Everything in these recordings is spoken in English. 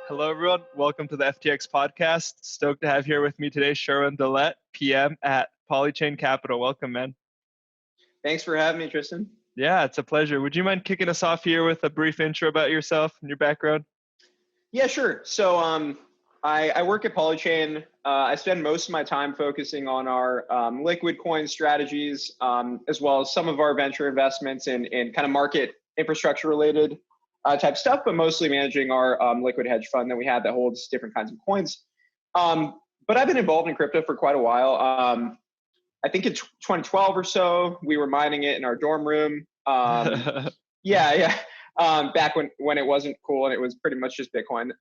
Hello, everyone. Welcome to the FTX podcast. Stoked to have here with me today, Sherwin, Dolat, PM at Polychain Capital. Welcome, man. Thanks for having me, Tristan. Yeah, it's a pleasure. Would you mind kicking us off here with a brief intro about yourself and your background? Yeah, sure. So I work at Polychain. I spend most of my time focusing on our liquid coin strategies, as well as some of our venture investments in kind of market infrastructure related type stuff, but mostly managing our liquid hedge fund that we have that holds different kinds of coins. But I've been involved in crypto for quite a while. I think in 2012 or so, we were mining it in our dorm room. Back when it wasn't cool and it was pretty much just Bitcoin.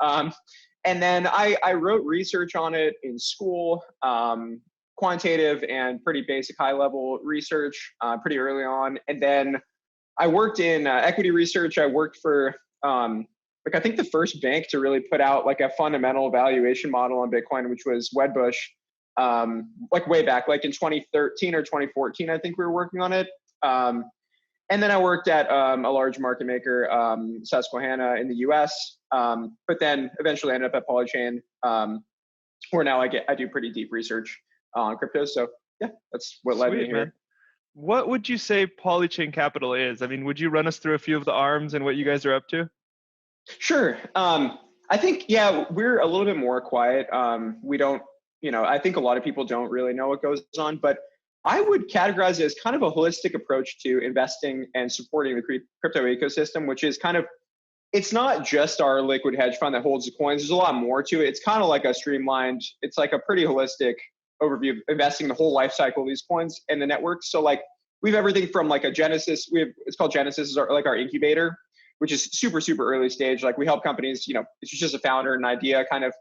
And then I wrote research on it in school, quantitative and pretty basic high level research pretty early on. And then I worked in equity research. I worked for I think the first bank to really put out like a fundamental valuation model on Bitcoin, which was Wedbush, like way back, like in 2013 or 2014, I think we were working on it. And then I worked at a large market maker, Susquehanna in the US, but then eventually ended up at Polychain, where now I do pretty deep research on crypto. So yeah, that's what led me here. Man. What would you say Polychain Capital is? I mean, would you run us through a few of the arms and what you guys are up to? Sure. I think, yeah, we're a little bit more quiet. We don't, I think a lot of people don't really know what goes on, but I would categorize it as kind of a holistic approach to investing and supporting the crypto ecosystem, which is kind of, it's not just our liquid hedge fund that holds the coins. There's a lot more to it. It's kind of like a streamlined, it's like a pretty holistic overview of investing the whole life cycle of these coins and the networks. So like we have everything from like a Genesis, it's called Genesis, is like our incubator, which is super, super early stage. Like we help companies, it's just a founder, an idea kind of,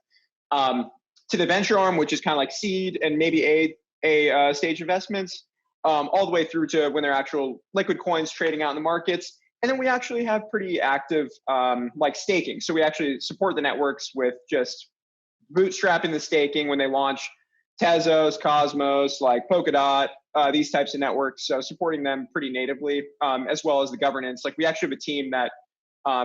to the venture arm, which is kind of like seed and maybe a stage investments, all the way through to when they're actual liquid coins trading out in the markets. And then we actually have pretty active like staking. So we actually support the networks with just bootstrapping the staking when they launch Tezos, Cosmos, like Polkadot, these types of networks. So supporting them pretty natively, as well as the governance. Like we actually have a team that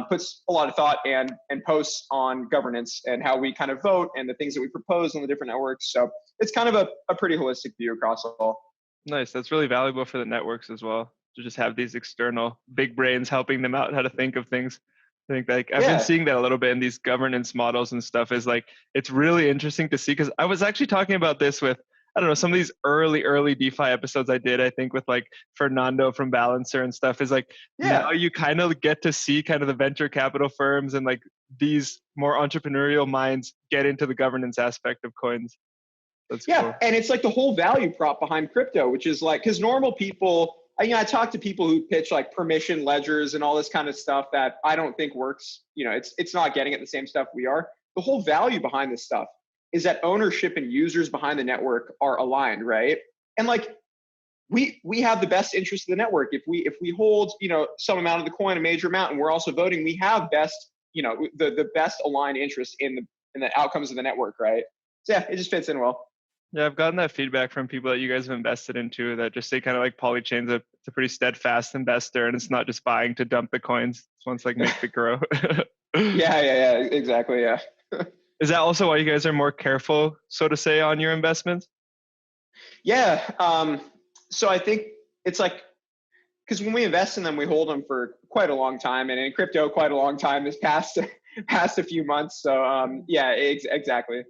puts a lot of thought and posts on governance and how we kind of vote and the things that we propose on the different networks. So it's kind of a pretty holistic view across all. Nice. That's really valuable for the networks as well, to just have these external big brains helping them out how to think of things. I think like I've been seeing that a little bit in these governance models and stuff. Is like it's really interesting to see, because I was actually talking about this with, I don't know, some of these early DeFi episodes I did, I think with like Fernando from Balancer and stuff, is like now you kind of get to see kind of the venture capital firms and like these more entrepreneurial minds get into the governance aspect of coins. That's cool. And it's like the whole value prop behind crypto, which is like, because normal people, I talk to people who pitch like permission ledgers and all this kind of stuff that I don't think works. It's not getting at the same stuff we are. The whole value behind this stuff is that ownership and users behind the network are aligned, right? And like we have the best interest of the network. If we hold, some amount of the coin, a major amount, and we're also voting, we have best, the best aligned interest in the outcomes of the network, right? So yeah, it just fits in well. Yeah, I've gotten that feedback from people that you guys have invested into that just say kind of like Polychain's a pretty steadfast investor, and it's not just buying to dump the coins. It's once like make it grow. Yeah, exactly. Yeah. Is that also why you guys are more careful, so to say, on your investments? Yeah. So I think it's like, because when we invest in them, we hold them for quite a long time, and in crypto, quite a long time this past a few months. So exactly.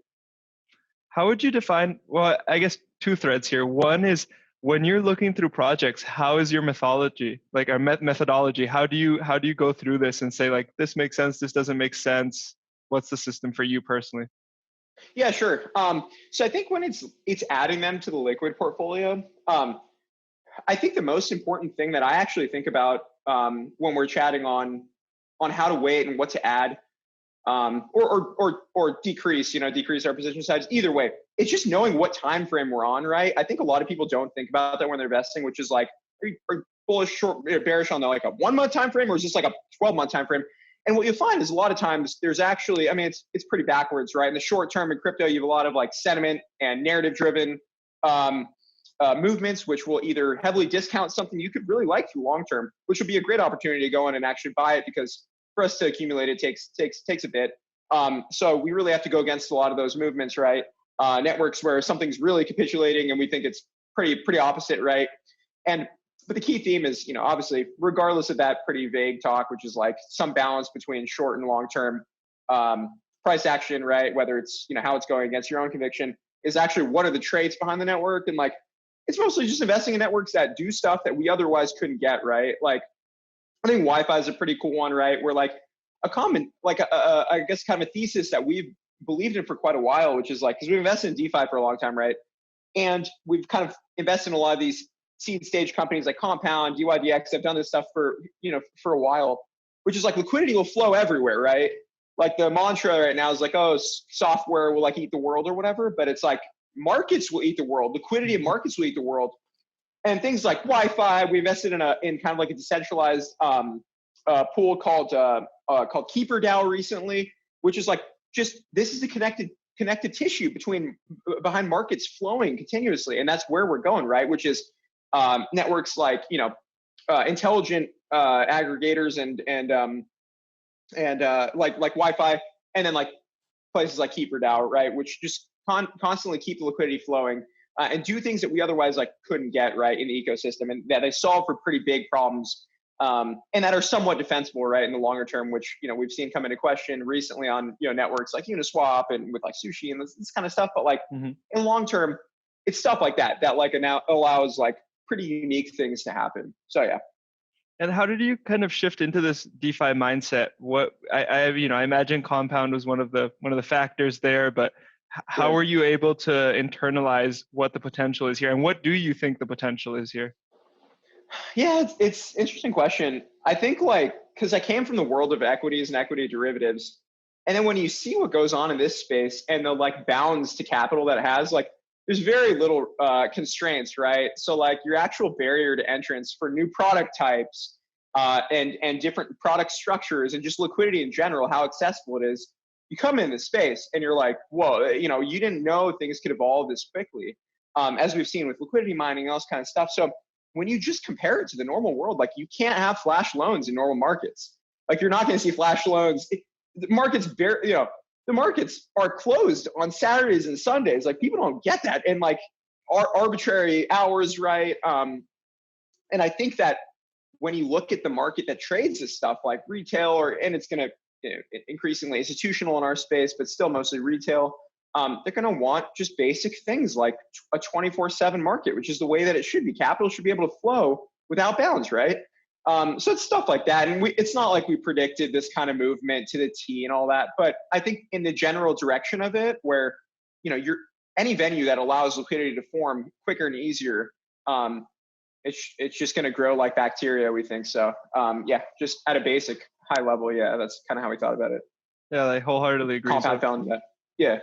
How would you define, well, I guess two threads here. One is when you're looking through projects, how is your methodology? Like our methodology, how do you go through this and say like, this makes sense, this doesn't make sense? What's the system for you personally? Yeah, sure. So I think when it's adding them to the liquid portfolio, I think the most important thing that I actually think about when we're chatting on how to weight and what to add, or decrease our position size. Either way, it's just knowing what time frame we're on, right? I think a lot of people don't think about that when they're investing, which is like, are you bullish, short, bearish on like a 1 month time frame, or is this like a 12-month time frame? And what you'll find is a lot of times there's actually, it's pretty backwards, right? In the short term in crypto, you have a lot of like sentiment and narrative driven movements, which will either heavily discount something you could really like through long term, which would be a great opportunity to go in and actually buy it, because for us to accumulate it takes a bit. So we really have to go against a lot of those movements, right? Networks where something's really capitulating and we think it's pretty opposite, right? But the key theme is, obviously, regardless of that pretty vague talk, which is like some balance between short and long-term price action, right? Whether it's, how it's going against your own conviction, is actually what are the traits behind the network. And like, it's mostly just investing in networks that do stuff that we otherwise couldn't get, right? Like, I think Wi-Fi is a pretty cool one, right? Where like a common, like I guess kind of a thesis that we've believed in for quite a while, which is like, because we've invested in DeFi for a long time, right? And we've kind of invested in a lot of these seed stage companies like Compound, DYDX. Have done this stuff for, for a while, which is like liquidity will flow everywhere, right? Like the mantra right now is like, oh, software will like eat the world or whatever, but it's like markets will eat the world. Liquidity in markets will eat the world. And things like Wi-Fi, we invested in kind of like a decentralized pool called KeeperDAO recently, which is like this is the connected tissue behind markets flowing continuously, and that's where we're going, right? Which is networks like intelligent aggregators and like Wi-Fi, and then like places like KeeperDAO, right? Which just constantly keep the liquidity flowing. And do things that we otherwise like couldn't get right in the ecosystem, and that they solve for pretty big problems, and that are somewhat defensible, right, in the longer term, which we've seen come into question recently on networks like Uniswap and with like Sushi and this kind of stuff. But like in long term, it's stuff like that like now allows like pretty unique things to happen. So yeah. And how did you kind of shift into this DeFi mindset? What I imagine Compound was one of the factors there, but how were you able to internalize what the potential is here, and what do you think the potential is here? Yeah, it's an interesting question. I think like, because I came from the world of equities and equity derivatives, and then when you see what goes on in this space and the like bounds to capital that it has, like there's very little constraints, right? So like your actual barrier to entrance for new product types and different product structures and just liquidity in general, how accessible it is. You come in this space and you're like, whoa, you didn't know things could evolve this quickly, as we've seen with liquidity mining and all this kind of stuff. So when you just compare it to the normal world, like you can't have flash loans in normal markets. Like you're not going to see flash loans. The markets are closed on Saturdays and Sundays. Like people don't get that, and like arbitrary hours, right? And I think that when you look at the market that trades this stuff, like retail, and it's going to increasingly institutional in our space, but still mostly retail, they're going to want just basic things like a 24/7 market, which is the way that it should be. Capital should be able to flow without bounds, right? So it's stuff like that. And it's not like we predicted this kind of movement to the T and all that, but I think in the general direction of it, where, any venue that allows liquidity to form quicker and easier, it's just going to grow like bacteria, we think. So yeah, just at a basic high level, yeah, that's kind of how we thought about it. Yeah, I wholeheartly agree. Compound found that. Yeah.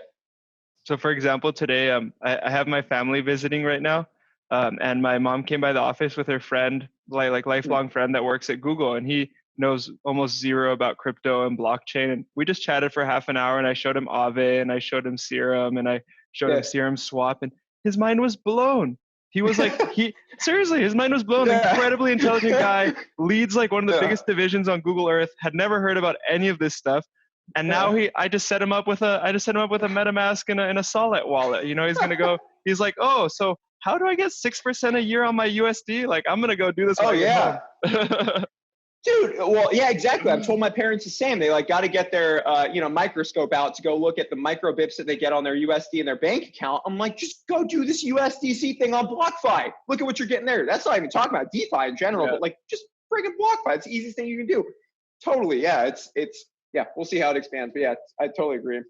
So for example, today I have my family visiting right now, and my mom came by the office with her friend, like lifelong friend that works at Google, and he knows almost zero about crypto and blockchain. And we just chatted for half an hour, and I showed him Aave, and I showed him Serum, and I showed him Serum Swap, and his mind was blown. He was like, seriously, his mind was blown. Incredibly intelligent guy, leads like one of the biggest divisions on Google Earth, had never heard about any of this stuff. And now I just set him up with a MetaMask and a Solid wallet. He's going to go, he's like, oh, so how do I get 6% a year on my USD? Like, I'm going to go do this. Oh yeah. Dude, well, yeah, exactly. I've told my parents the same. They like got to get their, microscope out to go look at the micro bips that they get on their USD in their bank account. I'm like, just go do this USDC thing on BlockFi. Look at what you're getting there. That's not even talking about DeFi in general, but like just friggin' BlockFi. It's the easiest thing you can do. Totally. Yeah. It's yeah, we'll see how it expands. But yeah, I totally agree.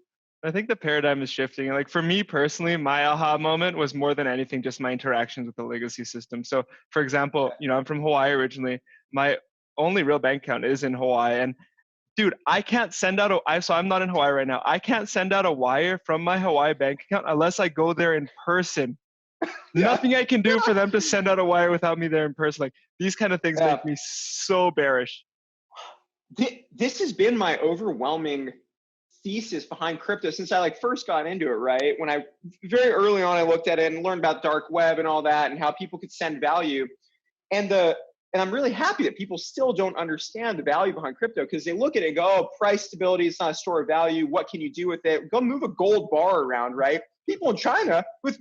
I think the paradigm is shifting. Like for me personally, my aha moment was more than anything just my interactions with the legacy system. So for example, I'm from Hawaii originally. My only real bank account is in Hawaii. And dude, I can't send out so I'm not in Hawaii right now. I can't send out a wire from my Hawaii bank account unless I go there in person. Nothing I can do for them to send out a wire without me there in person. Like these kind of things make me so bearish. This has been my overwhelming thesis behind crypto since I first got into it, right? When I very early on, I looked at it and learned about dark web and all that and how people could send value. And the And I'm really happy that people still don't understand the value behind crypto, because they look at it and go, oh, price stability, it's not a store of value. What can you do with it? Go move a gold bar around, right? People in China with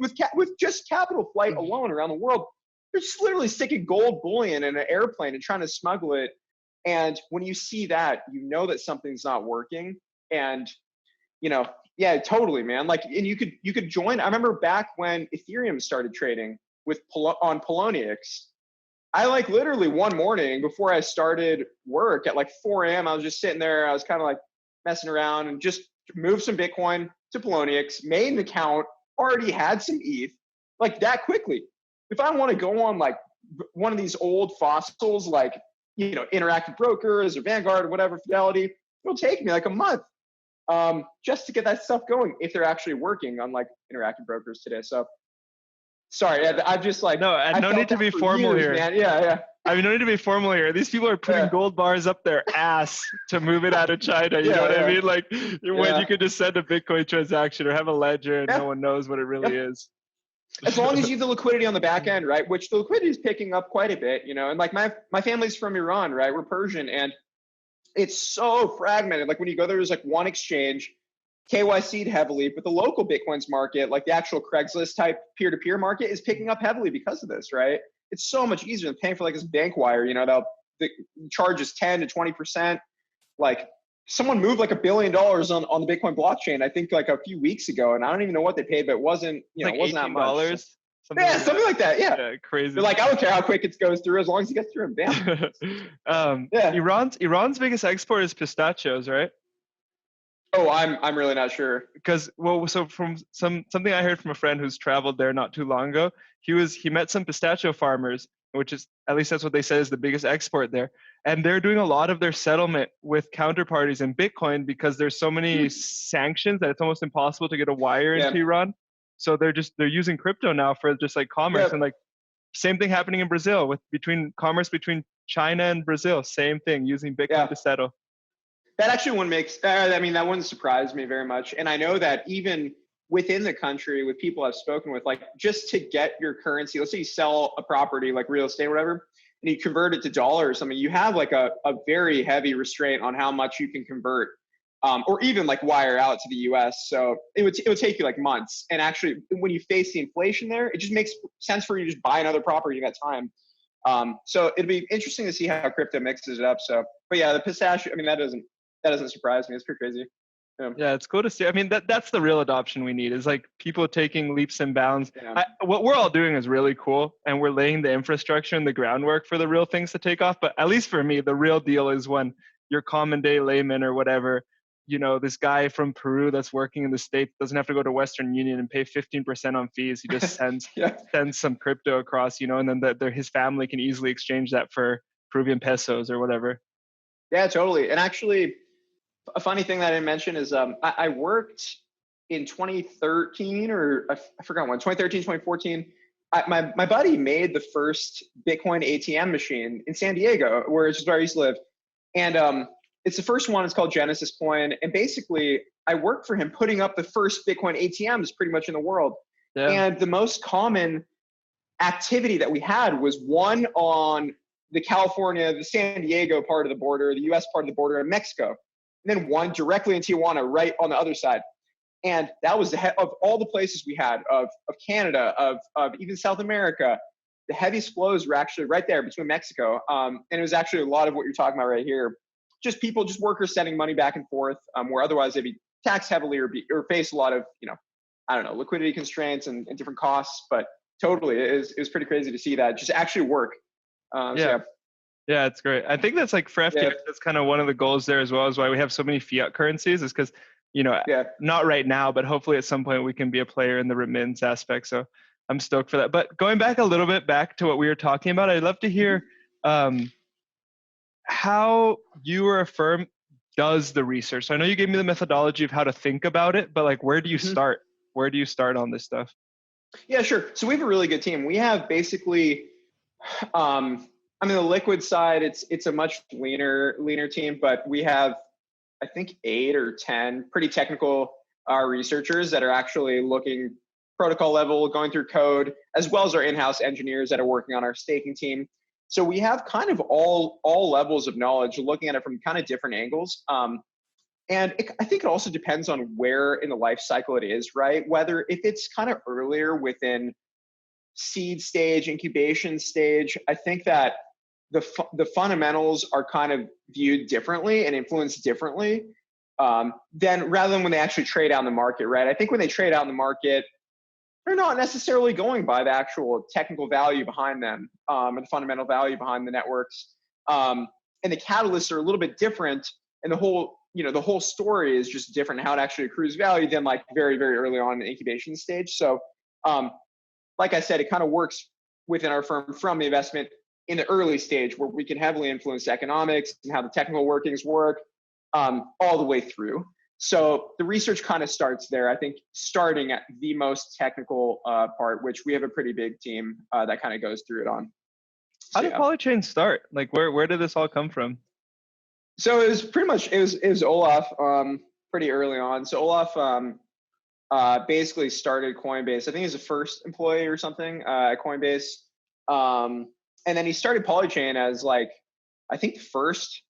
just capital flight alone around the world, they're just literally sticking gold bullion in an airplane and trying to smuggle it. And when you see that, you know that something's not working. And, you know, yeah, totally, man. Like, and you could join. I remember back when Ethereum started trading on Poloniex. I like literally one morning before I started work at like 4 a.m., I was just sitting there. I was kind of like messing around and just moved some Bitcoin to Poloniex, made an account, already had some ETH, like that quickly. If I want to go on like one of these old fossils, like, you know, Interactive Brokers or Vanguard or whatever, Fidelity, it'll take me like a month just to get that stuff going if they're actually working, unlike Interactive Brokers today. So sorry, I'm just like, no, and no need to be formal here. Man. Yeah. I mean, no need to be formal here. These people are putting gold bars up their ass to move it out of China. You know what I mean? Like, when you could just send a Bitcoin transaction or have a ledger and no one knows what it really is. As long as you have the liquidity on the back end, right? Which the liquidity is picking up quite a bit, you know. And like my family's from Iran, right? We're Persian, and it's so fragmented. Like when you go there's like one exchange, KYC'd heavily, but the local Bitcoins market, like the actual Craigslist type peer-to-peer market, is picking up heavily because of this, right? It's so much easier than paying for like this bank wire, you know, the charges 10 to 20%. Like someone moved like $1 billion on the Bitcoin blockchain, I think like a few weeks ago, and I don't even know what they paid, but it wasn't, you know, like it wasn't that much. Something like that. Yeah, crazy. They're like, I don't care how quick it goes through, as long as it gets through. Bam. Iran's biggest export is pistachios, right? Oh, I'm really not sure. Because so from something I heard from a friend who's traveled there not too long ago, he met some pistachio farmers, which is, at least that's what they said, is the biggest export there. And they're doing a lot of their settlement with counterparties in Bitcoin because there's so many sanctions that it's almost impossible to get a wire into Iran. So they're using crypto now for just like commerce. And like same thing happening in Brazil between China and Brazil, same thing, using Bitcoin to settle. That actually that wouldn't surprise me very much. And I know that even within the country, with people I've spoken with, like just to get your currency, let's say you sell a property like real estate or whatever, and you convert it to dollars or something, you have like a very heavy restraint on how much you can convert, or even like wire out to the US. So it would take you like months. And actually, when you face the inflation there, it just makes sense for you to just buy another property in that time. So it'd be interesting to see how crypto mixes it up. So, but yeah, the pistachio, I mean, that doesn't surprise me. It's pretty crazy. Yeah, it's cool to see. I mean, that's the real adoption we need, is like people taking leaps and bounds. What we're all doing is really cool, and we're laying the infrastructure and the groundwork for the real things to take off. But at least for me, the real deal is when your common day layman or whatever, you know, this guy from Peru that's working in the States doesn't have to go to Western Union and pay 15% on fees. He just sends some crypto across, you know, and then his family can easily exchange that for Peruvian pesos or whatever. Yeah, totally. And actually, a funny thing that I didn't mention is I worked in 2013 or I forgot when, 2013, 2014. My buddy made the first Bitcoin ATM machine in San Diego, where I used to live. And it's the first one. It's called Genesis Coin. And basically, I worked for him putting up the first Bitcoin ATMs pretty much in the world. Yeah. And the most common activity that we had was one on the San Diego part of the border, the US part of the border, and Mexico. And then one directly in Tijuana, right on the other side. And that was of all the places we had, of Canada, of even South America, the heaviest flows were actually right there between Mexico. And it was actually a lot of what you're talking about right here. Just workers sending money back and forth, where otherwise they'd be taxed heavily or face a lot of, you know, I don't know, liquidity constraints and different costs. But totally, it was pretty crazy to see that just actually work. Yeah, it's great. I think that's like for FTX, that's kind of one of the goals there as well, is why we have so many fiat currencies, is because, you know, not right now, but hopefully at some point we can be a player in the remittance aspect. So I'm stoked for that. But going back a little bit back to what we were talking about, I'd love to hear how you or a firm does the research. So I know you gave me the methodology of how to think about it, but like, where do you start? Where do you start on this stuff? Yeah, sure. So we have a really good team. We have basically, I mean, the liquid side, it's a much leaner team, but we have, I think, 8 or 10 pretty technical researchers that are actually looking protocol level, going through code, as well as our in-house engineers that are working on our staking team. So we have kind of all levels of knowledge, looking at it from kind of different angles. I think it also depends on where in the life cycle it is, right? Whether if it's kind of earlier within seed stage, incubation stage, I think that the fundamentals are kind of viewed differently and influenced differently than rather than when they actually trade out in the market, right? I think when they trade out in the market, they're not necessarily going by the actual technical value behind them and the fundamental value behind the networks. And the catalysts are a little bit different, and the whole story is just different how it actually accrues value than like very, very early on in the incubation stage. So like I said, it kind of works within our firm from the investment in the early stage where we can heavily influence economics and how the technical workings work all the way through. So the research kind of starts there, I think, starting at the most technical part, which we have a pretty big team that kind of goes through it on. How did Polychain start? Like, where did this all come from? So it was pretty much, it was Olaf pretty early on. So Olaf basically started Coinbase. I think he was the first employee or something at Coinbase. And then he started Polychain as like, I think the first,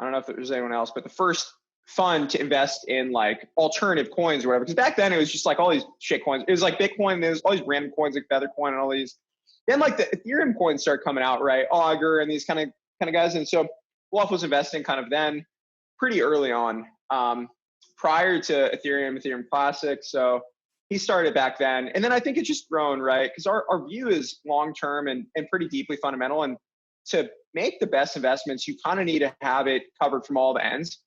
I don't know if there was anyone else, but the first fund to invest in like alternative coins or whatever. Because back then it was just like all these shit coins. It was like Bitcoin. There's all these random coins like Feathercoin and all these. Then like the Ethereum coins started coming out, right? Augur and these kind of guys. And so Wolf was investing kind of then pretty early on, prior to Ethereum Classic. So he started back then. And then I think it's just grown, right? Because our view is long-term and pretty deeply fundamental. And to make the best investments, you kind of need to have it covered from all the ends.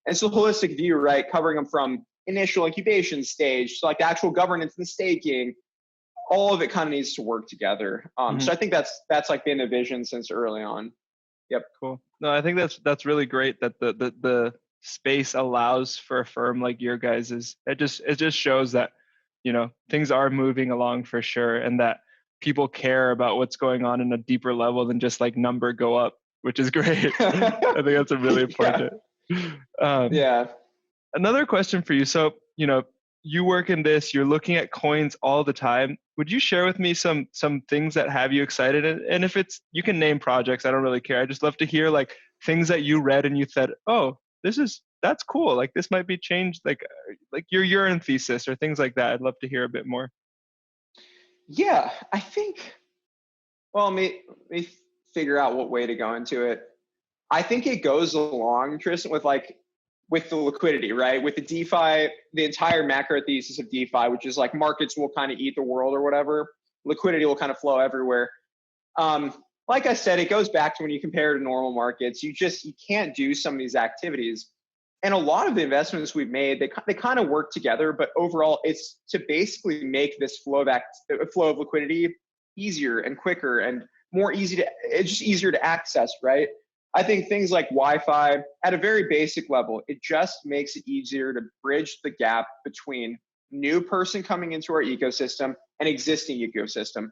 And so holistic view, right? Covering them from initial incubation stage, so like the actual governance and the staking, all of it kind of needs to work together. So I think that's like been the vision since early on. Yep. Cool. No, I think that's really great that the space allows for a firm like your guys. It just shows that, you know, things are moving along for sure, and that people care about what's going on in a deeper level than just like number go up, which is great. I think that's a really important. Yeah. Another question for you. So, you know, you work in this, you're looking at coins all the time. Would you share with me some things that have you excited? And if it's, you can name projects, I don't really care. I just love to hear like things that you read and you said, oh, that's cool. Like this might be changed, like your urine thesis or things like that. I'd love to hear a bit more. Yeah, I think, well, let me figure out what way to go into it. I think it goes along, Tristan, with the liquidity, right? With the DeFi, the entire macro thesis of DeFi, which is like markets will kind of eat the world or whatever. Liquidity will kind of flow everywhere. Like I said, it goes back to when you compare to normal markets, you can't do some of these activities. And a lot of the investments we've made, they kind of work together, but overall it's to basically make this flow of liquidity easier and quicker and it's just easier to access, right? I think things like Wi-Fi, at a very basic level, it just makes it easier to bridge the gap between new person coming into our ecosystem and existing ecosystem.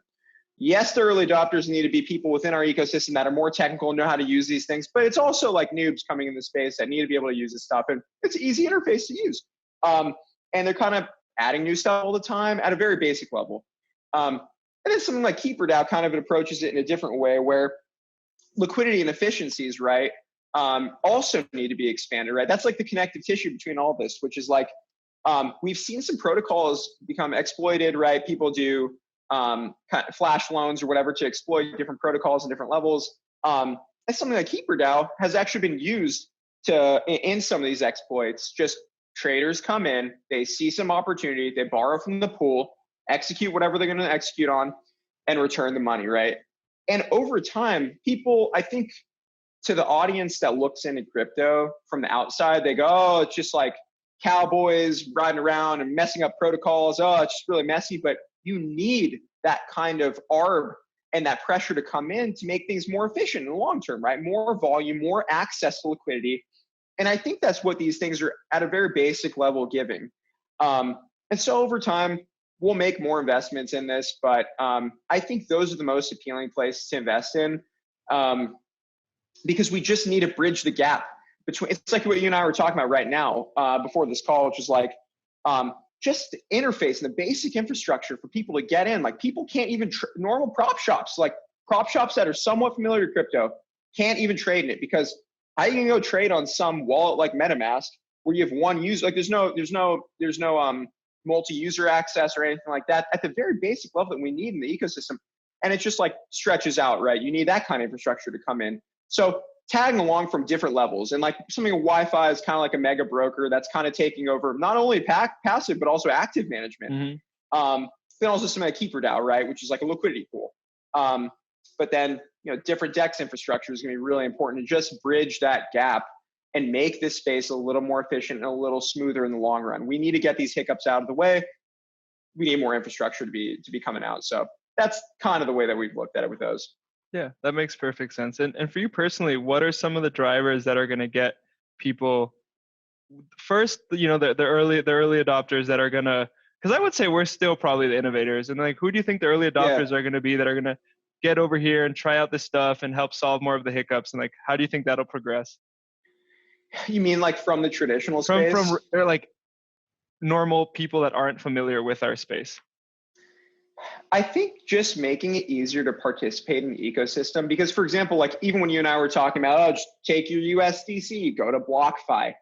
Yes, the early adopters need to be people within our ecosystem that are more technical and know how to use these things, but it's also like noobs coming in the space that need to be able to use this stuff, and it's an easy interface to use. And they're kind of adding new stuff all the time at a very basic level. And then something like KeeperDAO kind of approaches it in a different way, where liquidity and efficiencies, right, also need to be expanded, right? That's like the connective tissue between all this, which is like, we've seen some protocols become exploited, right? People do kind of flash loans or whatever to exploit different protocols and different levels. And something like KeeperDAO has actually been used in some of these exploits. Just traders come in, they see some opportunity, they borrow from the pool, execute whatever they're going to execute on, and return the money, right? And over time, people, I think, to the audience that looks into crypto from the outside, they go, oh, it's just like cowboys riding around and messing up protocols. Oh, it's just really messy. But you need that kind of arb and that pressure to come in to make things more efficient in the long term, right? More volume, more access to liquidity. And I think that's what these things are at a very basic level giving. And so over time, we'll make more investments in this, but I think those are the most appealing places to invest in, because we just need to bridge the gap between, it's like what you and I were talking about right now before this call, which is like just the interface and the basic infrastructure for people to get in. Like people can't even, normal prop shops, like prop shops that are somewhat familiar with crypto can't even trade in it, because how you can go trade on some wallet like MetaMask where you have one user? Like there's no multi-user access or anything like that at the very basic level that we need in the ecosystem. And it just like stretches out, right? You need that kind of infrastructure to come in. So tagging along from different levels, and like something like Wi-Fi is kind of like a mega broker that's kind of taking over not only passive but also active management. Then also something like KeeperDAO, right, which is like a liquidity pool. But then different DEX infrastructure is going to be really important to just bridge that gap and make this space a little more efficient and a little smoother in the long run. We need to get these hiccups out of the way. We need more infrastructure to be coming out. So that's kind of the way that we've looked at it with those. Yeah, that makes perfect sense. And for you personally, what are some of the drivers that are going to get people first, the early adopters that are going to, because I would say we're still probably the innovators, and like, who do you think the early adopters are going to be that are going to get over here and try out this stuff and help solve more of the hiccups? And like, how do you think that'll progress? You mean like from the traditional space? From or like normal people that aren't familiar with our space? I think just making it easier to participate in the ecosystem, because for example, like even when you and I were talking about, just take your USDC, go to BlockFi.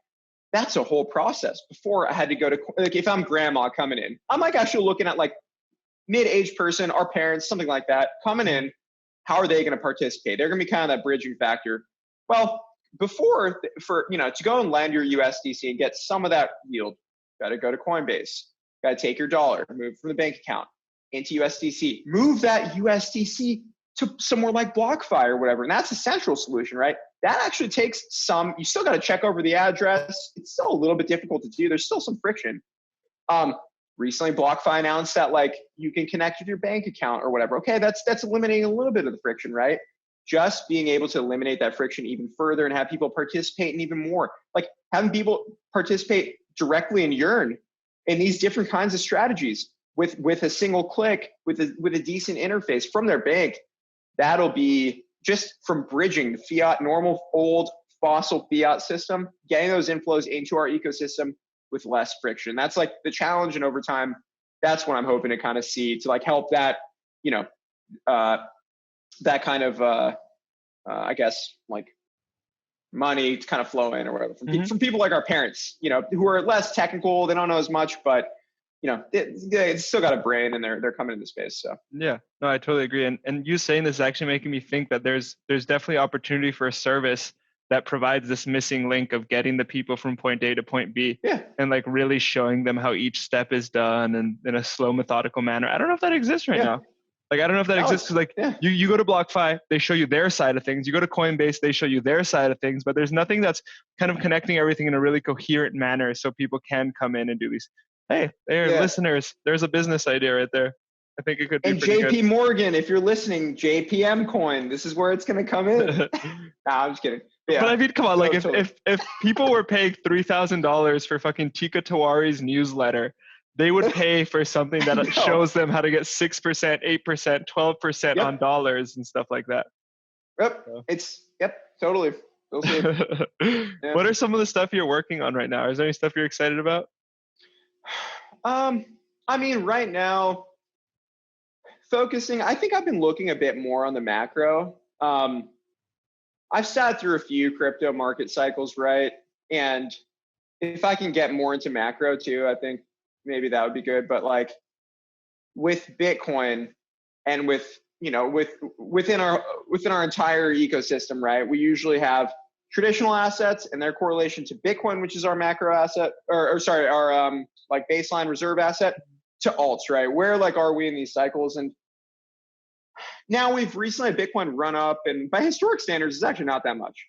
That's a whole process. Before I had to go to, like if I'm grandma coming in, I'm like actually looking at like mid-aged person, our parents, something like that, coming in, how are they going to participate? They're going to be kind of that bridging factor. Well, before, to go and land your USDC and get some of that yield, got to go to Coinbase, got to take your dollar, move from the bank account into USDC, move that USDC to somewhere like BlockFi or whatever. And that's a central solution, right? That actually takes you still got to check over the address. It's still a little bit difficult to do. There's still some friction. Recently BlockFi announced that like you can connect with your bank account or whatever. Okay, that's eliminating a little bit of the friction, right? Just being able to eliminate that friction even further and have people participate in even more. Like having people participate directly in Yearn in these different kinds of strategies with a single click, with a decent interface from their bank. That'll be just from bridging the fiat, normal, old, fossil fiat system, getting those inflows into our ecosystem with less friction. That's like the challenge. And over time, that's what I'm hoping to kind of see to like help that, that kind of, I guess, like money to kind of flow in or whatever from people like our parents, who are less technical. They don't know as much, but they still got a brain and they're coming into space. So yeah, no, I totally agree. And you saying this is actually making me think that there's definitely opportunity for a service that provides this missing link of getting the people from point A to point B, and like really showing them how each step is done and in a slow, methodical manner. I don't know if that exists right now. Like, I don't know if that exists. Like you go to BlockFi, they show you their side of things. You go to Coinbase, they show you their side of things, but there's nothing that's kind of connecting everything in a really coherent manner so people can come in and do these. Hey, listeners, there's a business idea right there. I think it could be pretty JP good. Morgan, if you're listening, JPM coin, this is where it's going to come in. Nah, I'm just kidding. Yeah. But I mean, come on, like if people were paying $3,000 for fucking Tika Tawari's newsletter, they would pay for something that shows them how to get 6%, 8%, 12% on dollars and stuff like that. Yep. So. Totally. What are some of the stuff you're working on right now? Is there any stuff you're excited about? I mean, right now, focusing, I think I've been looking a bit more on the macro. I've sat through a few crypto market cycles, right? And if I can get more into macro too, I think maybe that would be good. But like with Bitcoin and within our entire ecosystem, right? We usually have traditional assets and their correlation to Bitcoin, which is our macro asset, our like baseline reserve asset, to alts, right? Where like are we in these cycles? And now we've recently had Bitcoin run up, and by historic standards, it's actually not that much.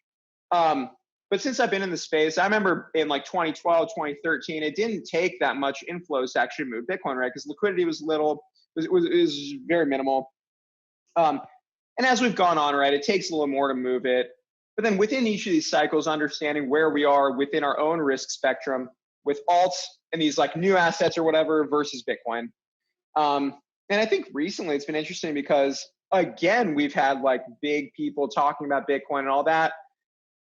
But since I've been in the space, I remember in like 2012, 2013, it didn't take that much inflows to actually move Bitcoin, right? Because liquidity was little, it was very minimal. And as we've gone on, right, it takes a little more to move it. But then within each of these cycles, understanding where we are within our own risk spectrum with alts and these like new assets or whatever versus Bitcoin. And I think recently it's been interesting because, again, we've had like big people talking about Bitcoin and all that.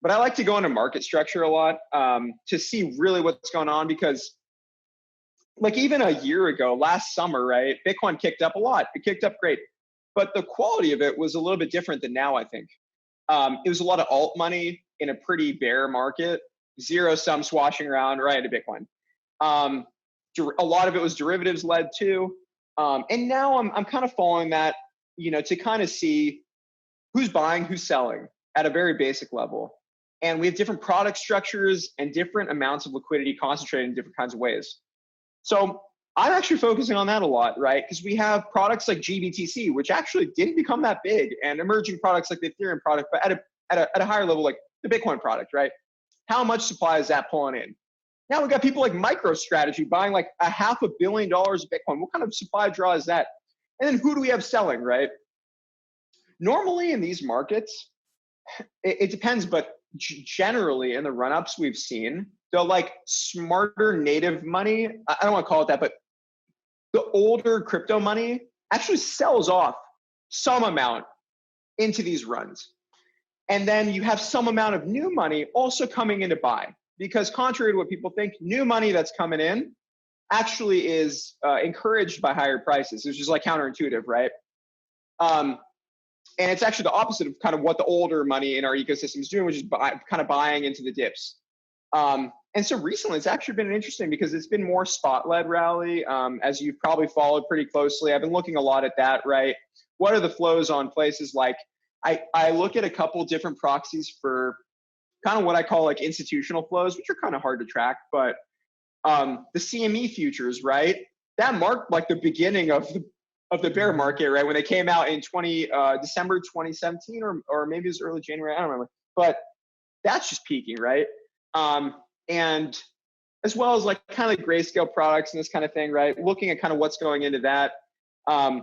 But I like to go into market structure a lot to see really what's going on, because like even a year ago, last summer, right, Bitcoin kicked up a lot. It kicked up great. but the quality of it was a little bit different than now, I think. It was a lot of alt money in a pretty bear market, zero sum swashing around right into Bitcoin. A lot of it was derivatives led too. And now I'm kind of following that, to kind of see who's buying, who's selling at a very basic level. And we have different product structures and different amounts of liquidity concentrated in different kinds of ways. So I'm actually focusing on that a lot, right? Because we have products like GBTC, which actually didn't become that big, and emerging products like the Ethereum product, but at a higher level, like the Bitcoin product, right? How much supply is that pulling in? Now we've got people like MicroStrategy buying like $500 million of Bitcoin. What kind of supply draw is that? And then who do we have selling, right? Normally in these markets, it depends, but generally in the run-ups we've seen, the like smarter native money, I don't want to call it that, but the older crypto money actually sells off some amount into these runs. And then you have some amount of new money also coming in to buy, because contrary to what people think, new money that's coming in actually is encouraged by higher prices, which is like counterintuitive, right? And it's actually the opposite of kind of what the older money in our ecosystem is doing, which is kind of buying into the dips. And so recently it's actually been interesting because it's been more spot-led rally, as you've probably followed pretty closely. I've been looking a lot at that, right? What are the flows on places like, I look at a couple different proxies for kind of what I call like institutional flows, which are kind of hard to track, but the CME futures, right? That marked like the beginning of the bear market, right? When they came out in December 2017, or maybe it was early January, I don't remember. But that's just peaking, right? And as well as like kind of grayscale products and this kind of thing, right? Looking at kind of what's going into that, and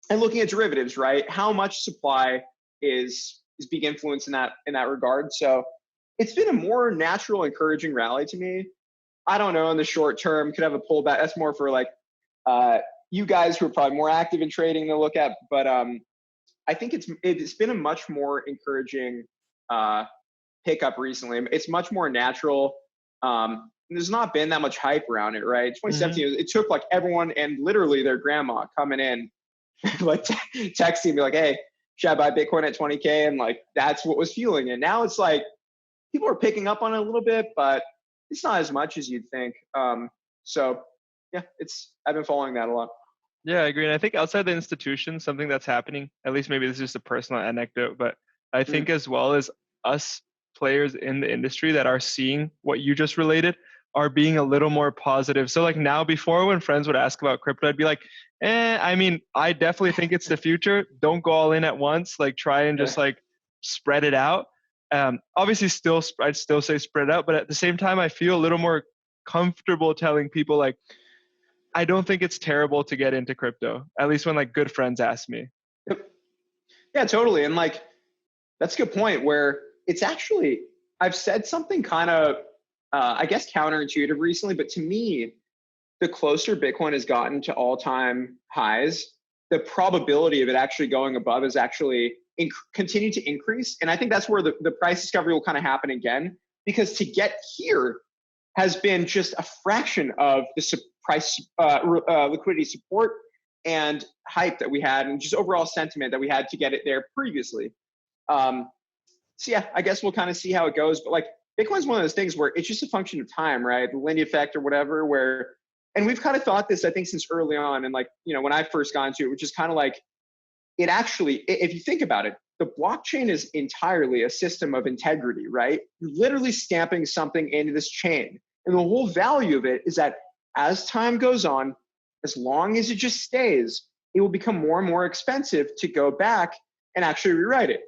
looking at derivatives, right? How much supply is being influenced in that regard. So it's been a more natural, encouraging rally to me. I don't know in the short term, could have a pullback. That's more for like you guys who are probably more active in trading to look at. But I think it's been a much more encouraging pickup recently. It's much more natural. There's not been that much hype around it, right? 2017, it took like everyone and literally their grandma coming in, like texting me like, "Hey, should I buy Bitcoin at 20K?" And like that's what was fueling it. Now it's like people are picking up on it a little bit, but it's not as much as you'd think. So yeah, I've been following that a lot. Yeah, I agree. And I think outside the institution, something that's happening, at least maybe this is just a personal anecdote, but I think as well as us players in the industry that are seeing what you just related are being a little more positive. So like now, before when friends would ask about crypto, I'd be like, I mean, I definitely think it's the future. Don't go all in at once. Like try and just like spread it out. Obviously I'd still say spread it out, but at the same time, I feel a little more comfortable telling people like, I don't think it's terrible to get into crypto, at least when like good friends ask me. Yep. Yeah, totally. And like, that's a good point where it's actually, I've said something kind of, I guess counterintuitive recently, but to me, the closer Bitcoin has gotten to all-time highs, the probability of it actually going above is actually continue to increase. And I think that's where the price discovery will kind of happen again, because to get here has been just a fraction of the price liquidity support and hype that we had, and just overall sentiment that we had to get it there previously. So yeah, I guess we'll kind of see how it goes. But like Bitcoin's one of those things where it's just a function of time, right? The Lindy effect or whatever, and we've kind of thought this, I think, since early on. And like, when I first got into it, which is kind of like, it actually, if you think about it, the blockchain is entirely a system of integrity, right? You're literally stamping something into this chain. And the whole value of it is that as time goes on, as long as it just stays, it will become more and more expensive to go back and actually rewrite it.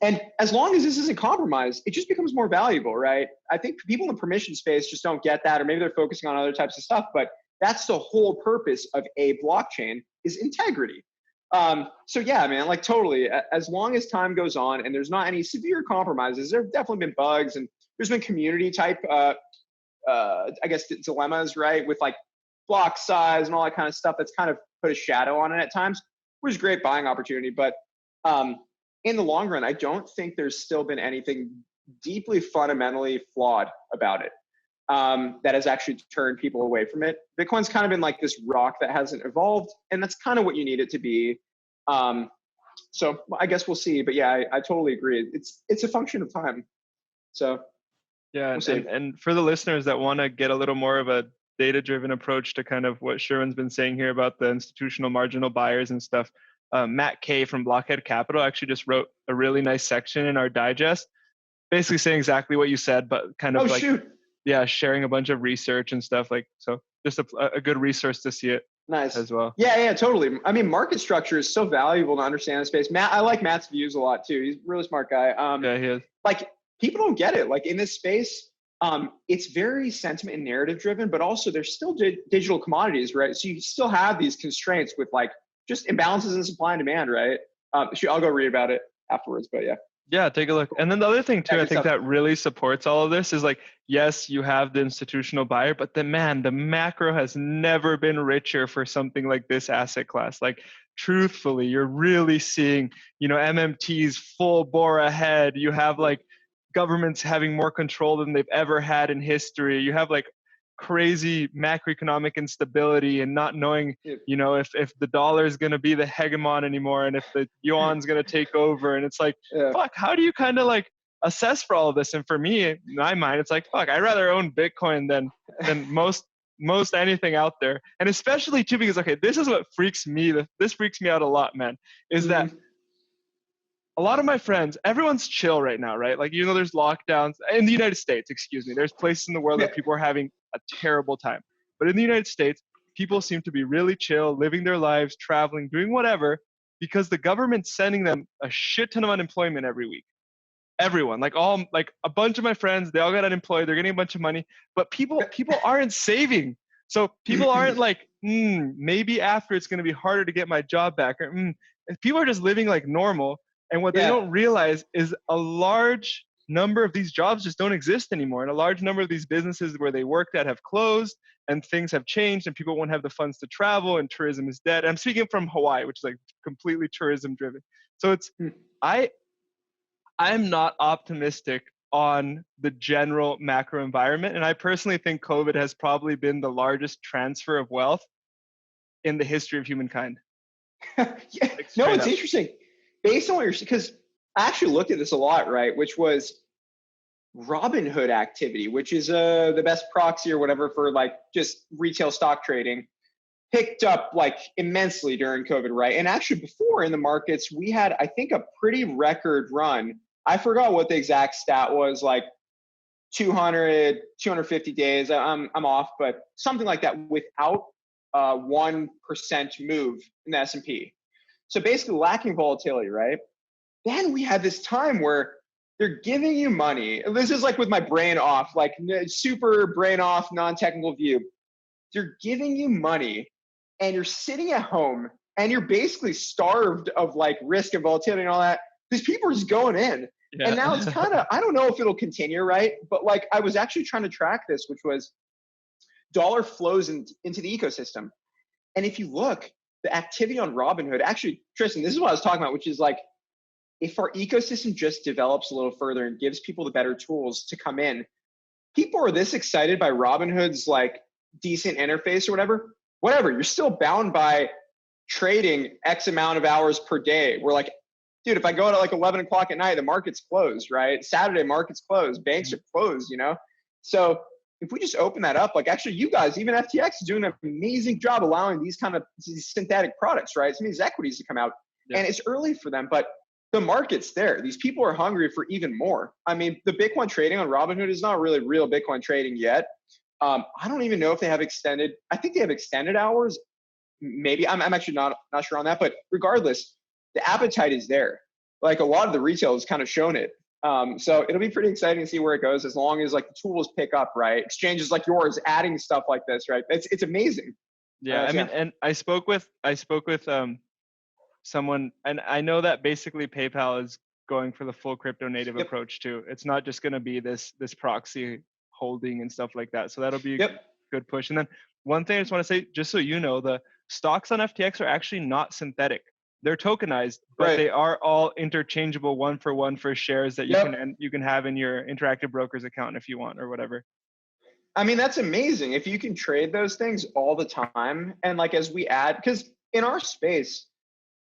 And as long as this isn't compromised, it just becomes more valuable, right? I think people in the permission space just don't get that, or maybe they're focusing on other types of stuff, but that's the whole purpose of a blockchain is integrity. So yeah, man, like totally, as long as time goes on and there's not any severe compromises, there have definitely been bugs, and there's been community type, I guess, dilemmas, right? With like block size and all that kind of stuff that's kind of put a shadow on it at times, which is a great buying opportunity. But in the long run, I don't think there's still been anything deeply fundamentally flawed about it. that has actually turned people away from it. Bitcoin's kind of been like this rock that hasn't evolved, and that's kind of what you need it to be. So I guess we'll see. But yeah, I totally agree. It's a function of time. So yeah, we'll and for the listeners that want to get a little more of a data-driven approach to kind of what Sherwin's been saying here about the institutional marginal buyers and stuff, Matt Kay from Blockhead Capital actually just wrote a really nice section in our digest, basically saying exactly what you said, but kind of sharing a bunch of research and stuff like so. Just a good resource to see it. Nice as well. Yeah, totally. I mean, market structure is so valuable to understand the space. Matt, I like Matt's views a lot too. He's a really smart guy. Yeah, he is. Like people don't get it. Like in this space, it's very sentiment and narrative driven, but also there's still digital commodities, right? So you still have these constraints with like just imbalances in supply and demand, right? I'll go read about it afterwards, but yeah. Yeah, take a look. And then the other thing too, I think that really supports all of this is like, yes, you have the institutional buyer, but the macro has never been richer for something like this asset class. Like truthfully, you're really seeing, MMTs full bore ahead. You have like governments having more control than they've ever had in history. You have like crazy macroeconomic instability and not knowing, if the dollar is going to be the hegemon anymore and if the yuan's going to take over. And it's like, fuck, how do you kind of like assess for all of this? And for me, in my mind, it's like, fuck, I'd rather own Bitcoin than most anything out there. And especially too, because, okay, this is what freaks me out a lot, man, is that a lot of my friends, everyone's chill right now, right? Like, there's lockdowns in the United States, there's places in the world that people are having a terrible time. But in the United States, people seem to be really chill, living their lives, traveling, doing whatever, because the government's sending them a shit ton of unemployment every week. Everyone, like a bunch of my friends, they all got unemployed, they're getting a bunch of money, but people aren't saving. So people aren't like, maybe after it's going to be harder to get my job back. Or, people are just living like normal. And what they don't realize is a large number of these jobs just don't exist anymore. And a large number of these businesses where they worked at have closed and things have changed and people won't have the funds to travel and tourism is dead. I'm speaking from Hawaii, which is like completely tourism driven. So it's, I'm not optimistic on the general macro environment. And I personally think COVID has probably been the largest transfer of wealth in the history of humankind. It's interesting. Based on what because I actually looked at this a lot, right? Which was Robinhood activity, which is the best proxy or whatever for like just retail stock trading, picked up like immensely during COVID, right? And actually before in the markets, we had, I think, a pretty record run. I forgot what the exact stat was, like 200, 250 days. I'm off, but something like that without 1% move in the S&P. So basically lacking volatility, right? Then we had this time where they're giving you money. This is like with my brain off, like super brain off, non-technical view. They're giving you money and you're sitting at home and you're basically starved of like risk and volatility and all that. These people are just going in. Yeah. And now it's kind of, I don't know if it'll continue, right? But like I was actually trying to track this, which was dollar flows into the ecosystem. And if you look, the activity on Robinhood, actually, Tristan, this is what I was talking about, which is like, if our ecosystem just develops a little further and gives people the better tools to come in, people are this excited by Robinhood's like decent interface or whatever, you're still bound by trading X amount of hours per day. We're like, dude, if I go to like 11 o'clock at night, the market's closed, right? Saturday, market's closed, banks are closed, So if we just open that up, like actually you guys, even FTX is doing an amazing job allowing these synthetic products, right? Some of these equities to come out. Yeah. And it's early for them, but the market's there. These people are hungry for even more. I mean, the Bitcoin trading on Robinhood is not really real Bitcoin trading yet. I don't even know if they have extended. I think they have extended hours. Maybe I'm actually not sure on that, but regardless, the appetite is there. Like a lot of the retail has kind of shown it. So it'll be pretty exciting to see where it goes as long as like the tools pick up, right? Exchanges like yours adding stuff like this, right? It's amazing. Yeah, I mean, and I spoke with someone, and I know that basically PayPal is going for the full crypto native approach too. It's not just going to be this proxy holding and stuff like that. So that'll be a good push. And then one thing I just want to say, just so you know, the stocks on FTX are actually not synthetic. They're tokenized, but they are all interchangeable one for shares that you can have in your Interactive Brokers account if you want or whatever. I mean, that's amazing. If you can trade those things all the time, and like as we add, because in our space,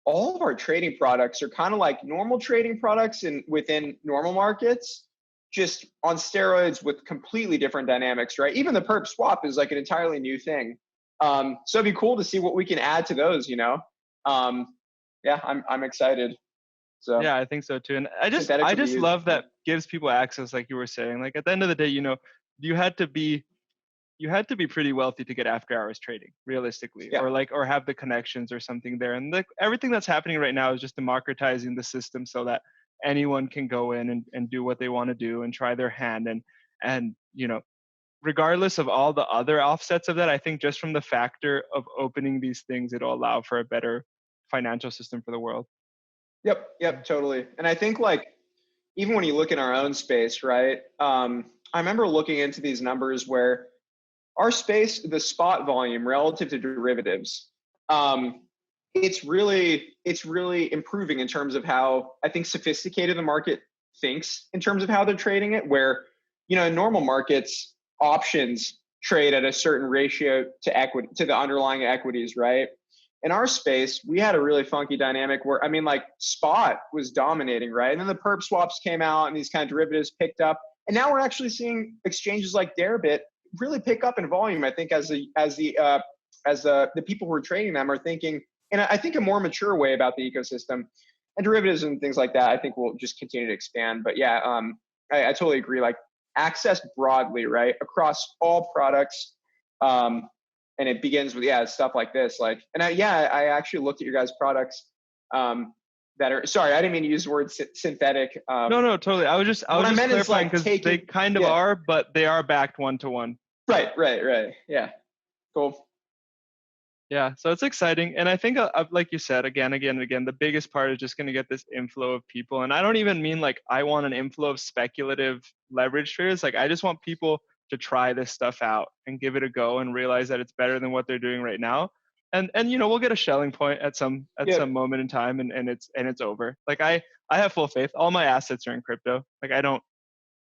all of our trading products are kind of like normal trading products in within normal markets, just on steroids with completely different dynamics, right? Even the perp swap is like an entirely new thing. So it'd be cool to see what we can add to those, you know? Yeah, I'm excited. So yeah, I think so too. And I synthetics will be just used. love that gives people access, like you were saying. Like at the end of the day, you know, you had to be pretty wealthy to get after hours trading, realistically, Yeah. or have the connections or something there. And like everything that's happening right now is just democratizing the system so that anyone can go in and do what they want to do and try their hand. And you know, regardless of all the other offsets of that, I think just from the factor of opening these things, it'll allow for a better financial system for the world. Yep, totally. And I think like even when you look in our own space, right? I remember looking into these numbers where our space, the spot volume relative to derivatives, it's really improving in terms of how I think sophisticated the market thinks in terms of how they're trading it. Where, you know, in normal markets, options trade at a certain ratio to equity, to the underlying equities, right? In our space, we had a really funky dynamic where, I mean, like spot was dominating, right? And then the perp swaps came out and these kind of derivatives picked up. And now we're actually seeing exchanges like Deribit really pick up in volume. I think as the people who are trading them are thinking in I think a more mature way about the ecosystem, and derivatives and things like that. I think will just continue to expand. But yeah, I totally agree. Like access broadly, right, across all products. And it begins with stuff like this. Like, and I actually looked at your guys' products that are. Sorry, I didn't mean to use the word synthetic. No, totally. I was just clarifying because like they kind of are, but they are backed 1-to-1. Right. Yeah. Cool. Yeah, so it's exciting. And I think, like you said, again, the biggest part is just going to get this inflow of people. And I don't even mean like I want an inflow of speculative leverage traders. Like I just want people to try this stuff out and give it a go and realize that it's better than what they're doing right now. And you know, we'll get a Schelling point at some moment in time, and it's over. Like I have full faith. All my assets are in crypto. Like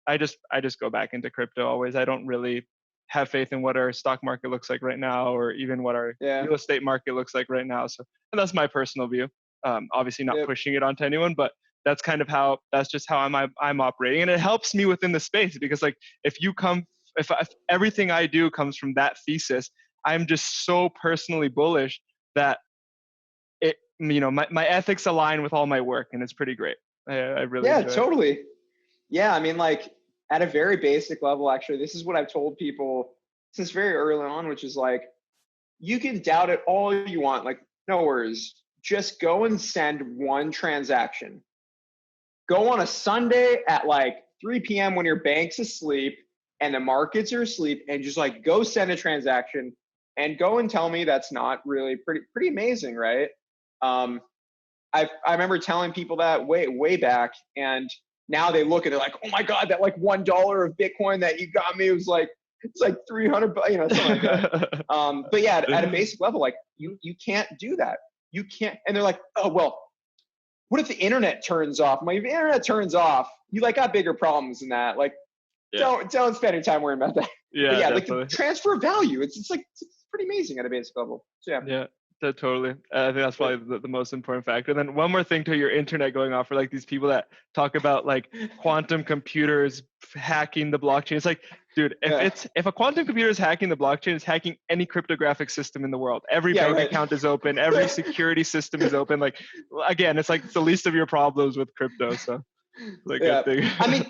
I just go back into crypto always. I don't really have faith in what our stock market looks like right now, or even what our real estate market looks like right now. So, and that's my personal view. Obviously, not pushing it onto anyone, but that's kind of that's just how I'm operating, and it helps me within the space because, like, if everything I do comes from that thesis, I'm just so personally bullish that it, you know, my ethics align with all my work, and it's pretty great. I really enjoy totally. it. Yeah, I mean, like at a very basic level, actually, this is what I've told people since very early on, which is like, you can doubt it all you want. Like, no worries. Just go and send one transaction. Go on a Sunday at like 3 p.m. when your bank's asleep and the markets are asleep, and just like go send a transaction and go and tell me that's not really pretty amazing, right? I remember telling people that way back, and now they look at it like, oh my God, that like $1 of Bitcoin that you got me was like, it's like 300, you know, something like that. But yeah, at a basic level, like you can't do that. You can't. And they're like, oh, well, what if the internet turns off? I'm like, if the internet turns off, you like got bigger problems than that. Like, don't spend your time worrying about that. Yeah, but yeah, definitely. like the transfer of value. It's like, it's pretty amazing at a basic level. So yeah. Yeah. Totally. I think that's probably the most important factor. And then one more thing to your internet going off for like these people that talk about like quantum computers hacking the blockchain. It's like, dude, if a quantum computer is hacking the blockchain, it's hacking any cryptographic system in the world. Every bank account is open. Every security system is open. Like, again, it's like it's the least of your problems with crypto. So like good thing. I mean,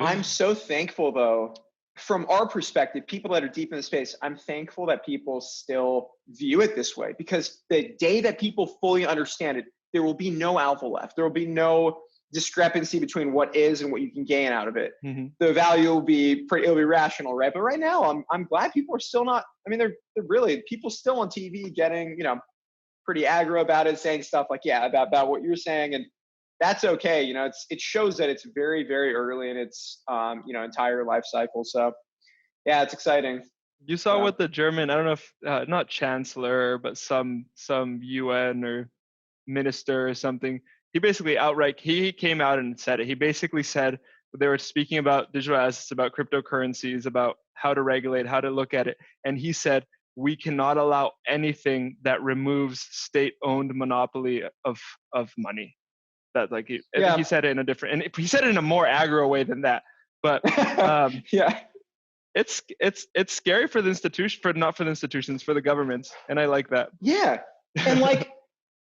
I'm so thankful though, from our perspective, people that are deep in the space, I'm thankful that people still view it this way, because the day that people fully understand it, there will be no alpha left. There will be no discrepancy between what is and what you can gain out of it. Mm-hmm. The value will be it'll be rational, right? But right now, I'm glad people are still not. I mean, they're really people still on TV getting, you know, pretty aggro about it, saying stuff like, about what you're saying, and that's okay. You know, it shows that it's very, very early in its you know, entire life cycle. So yeah, it's exciting. You saw what the German, I don't know if not chancellor, but some UN or minister or something, he basically he came out and said it. He basically said they were speaking about digital assets, about cryptocurrencies, about how to regulate, how to look at it. And he said, we cannot allow anything that removes state-owned monopoly of money. That like I think he said it in a different, and he said it in a more aggro way than that. But yeah, it's scary for the institution, not for the institutions, for the governments, and I like that. Yeah, and like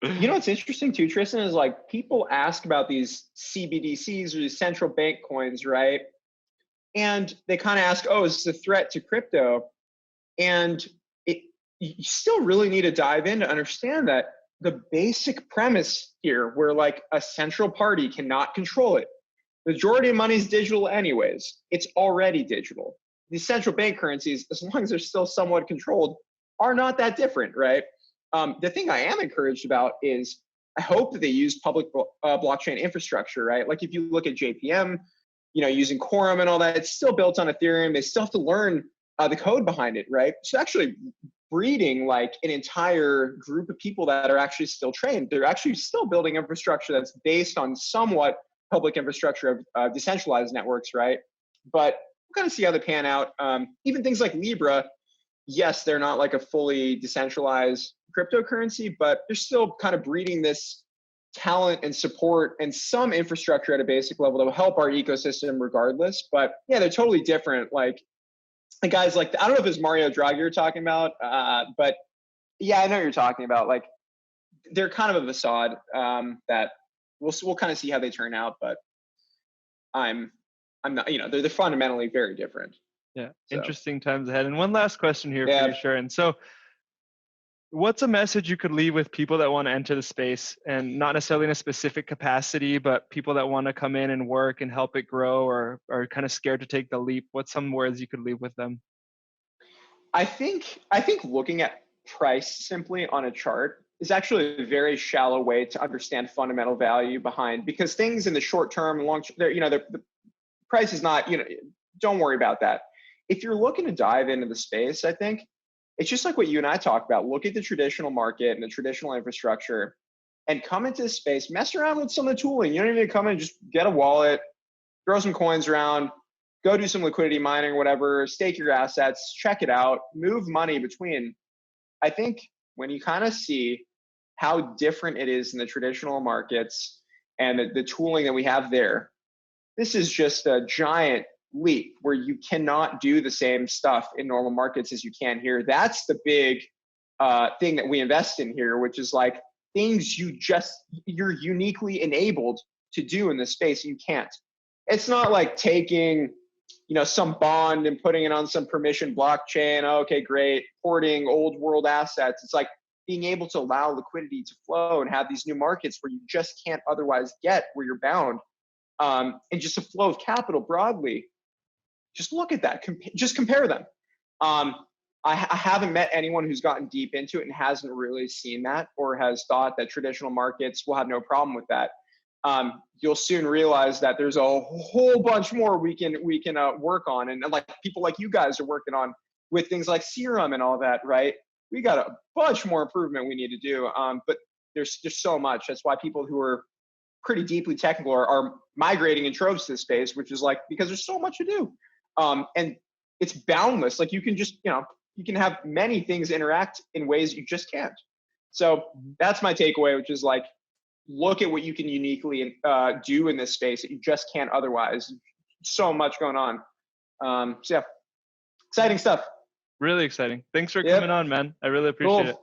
you know what's interesting too, Tristan, is like people ask about these CBDCs or these central bank coins, right? And they kind of ask, oh, is this a threat to crypto? And you still really need to dive in to understand that the basic premise here, where like a central party cannot control it. The majority of money is digital anyways. It's already digital. These central bank currencies, as long as they're still somewhat controlled, are not that different, right? The thing I am encouraged about is I hope that they use public blockchain infrastructure, right? Like if you look at JPM, you know, using Quorum and all that, it's still built on Ethereum. They still have to learn the code behind it, right? So actually breeding like an entire group of people that are actually still trained. They're actually still building infrastructure that's based on somewhat public infrastructure of decentralized networks, right? But we're going to see how they pan out. Even things like Libra, yes, they're not like a fully decentralized cryptocurrency, but they're still kind of breeding this talent and support and some infrastructure at a basic level that will help our ecosystem regardless. But yeah, they're totally different. Like guys like, I don't know if it's Mario Draghi you're talking about, but yeah, I know what you're talking about. Like they're kind of a facade that we'll kind of see how they turn out, but I'm not, you know, they're fundamentally very different. Yeah, so. Interesting times ahead. And one last question here for you, Sherwin. So what's a message you could leave with people that want to enter the space, and not necessarily in a specific capacity, but people that want to come in and work and help it grow, or are kind of scared to take the leap? What's some words you could leave with them? I think looking at price simply on a chart is actually a very shallow way to understand fundamental value behind, because things in the short term and long term, you know, the price is not, you know, don't worry about that. If you're looking to dive into the space, I think it's just like what you and I talk about. Look at the traditional market and the traditional infrastructure and come into this space, mess around with some of the tooling. You don't need to come in and just get a wallet, throw some coins around, go do some liquidity mining or whatever, stake your assets, check it out, move money between. I think when you kind of see how different it is in the traditional markets and the tooling that we have there, this is just a giant leap where you cannot do the same stuff in normal markets as you can here. That's the big thing that we invest in here, which is like things you're uniquely enabled to do in this space. You can't. It's not like taking, you know, some bond and putting it on some permission blockchain. Okay, great. Porting old world assets. It's like being able to allow liquidity to flow and have these new markets where you just can't otherwise get, where you're bound. And just a flow of capital broadly. Just look at that. Just compare them. I haven't met anyone who's gotten deep into it and hasn't really seen that, or has thought that traditional markets will have no problem with that. You'll soon realize that there's a whole bunch more we can work on, and like people like you guys are working on with things like Serum and all that, right? We got a bunch more improvement we need to do, but there's just so much. That's why people who are pretty deeply technical are migrating in troves to this space, which is like because there's so much to do, and it's boundless. Like you can just, you know, you can have many things interact in ways you just can't. So that's my takeaway, which is like, look at what you can uniquely do in this space that you just can't otherwise. So much going on. So yeah, exciting stuff. Really exciting. Thanks for coming on, man. I really appreciate it.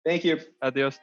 Thank you. Adios.